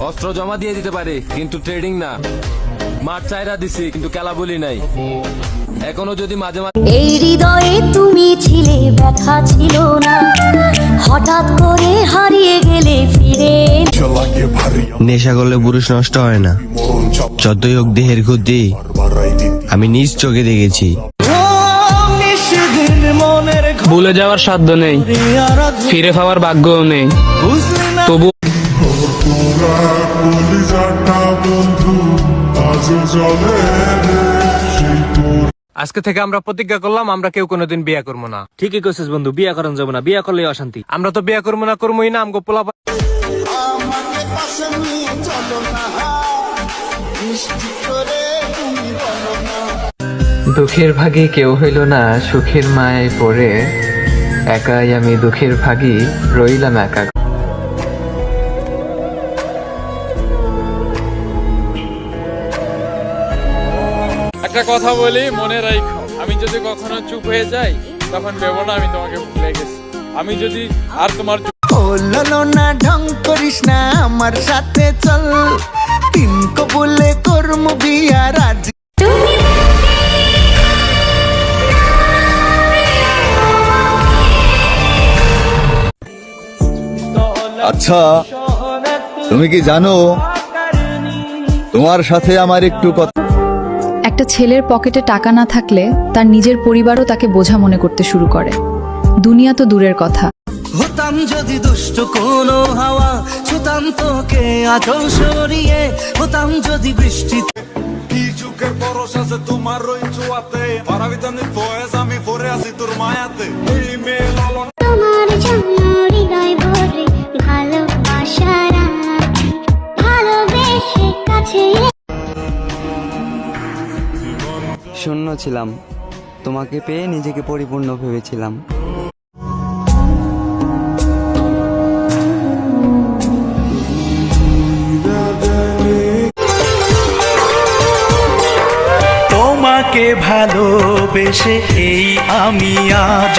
অস্ত্র জমা দিয়ে দিতে পারি কিন্তু ট্রেডিং না। মাঠ চাইরা দিছি কিন্তু খেলা বলি নাই। এখনো যদি মাঝে মাঝে এই হৃদয়ে তুমি ছিলে, ব্যথা ছিল না, হঠাৎ করে হারিয়ে গেলে ফিরে। নেশা করলে পুরুষ নষ্ট হয় না, যতই হোক দেহের ক্ষতি আমি নিজ চোখে দেখেছি। ভুলে যাওয়ার সাধ্য নেই, ফিরে পাওয়ার ভাগ্যও নেই, তবু আজকে থেকে আমরা প্রতিজ্ঞা করলাম আমরা কেউ কোনোদিন বিয়ে করবো না। ঠিকই কইছিস বন্ধু, বিয়া করেন যাবো না, বিয়া করলে অশান্তি। আমরা তো বিয়ে করবো না, করবোই না। আমগো পোলা দুঃখের ভাগে কেউ হইল না, সুখের মায়ায় পড়ে একাই আমি দুঃখের ভাগী রইলাম একা। একটা কথা বলি, মনে রাখো, আমি যদি কখনো চুপ হয়ে যাই তখন ভেবো না আমি তোমাকে ভুলে গেছি। আমি যদি আর তোমার না ঢং করিস না, আমার সাথে চল, তিন কবুলে করম বিয়া রাজি। আচ্ছা, তুমি কি জানো তোমার সাথে আমার একটু কথা। একটা ছেলের পকেটে টাকা না থাকলে তার নিজের পরিবারও তাকে বোঝা মনে করতে শুরু করে, দুনিয়া তো দূরের কথা। হতাম যদি দুষ্ট কোনো হাওয়া, ছুতাম তোকে আঁচল সরিয়ে, হতাম যদি বৃষ্টি। কি চোখের পরশ আছে তোমার ওই ছোঁয়াতে, পারাবিতানি ফয়েজ আমি পরে আছি তোর মায়াতে। এই মেয়ে লালন তোমার জন্য হৃদয় ভরে ভালোবাসা রাখি, ভালোবেসে কাছে। শূন্য ছিলাম, তোমাকে পেয়ে নিজেকে পরিপূর্ণ ভেবেছিলাম। তোমাকে ভালোবেসে এই আমি আজ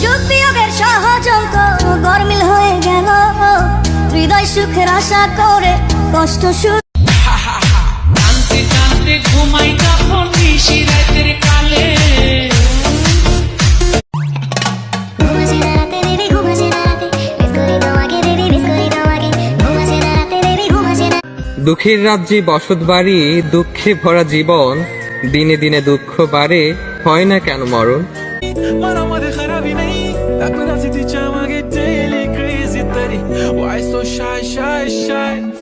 যুগ বিয়োগের সহজ অঙ্ক গরমিল হয়ে গেল, হৃদয় সুখের আশা করে কষ্ট সুখ। ঘুমাই যখন নিশি রাতের কালে, দুঃখের রাজ্যে বসত বাড়ি, দুঃখে ভরা জীবন, দিনে দিনে দুঃখ বাড়ে, হয় না কেন মরণ। Why so shy, shy, shy?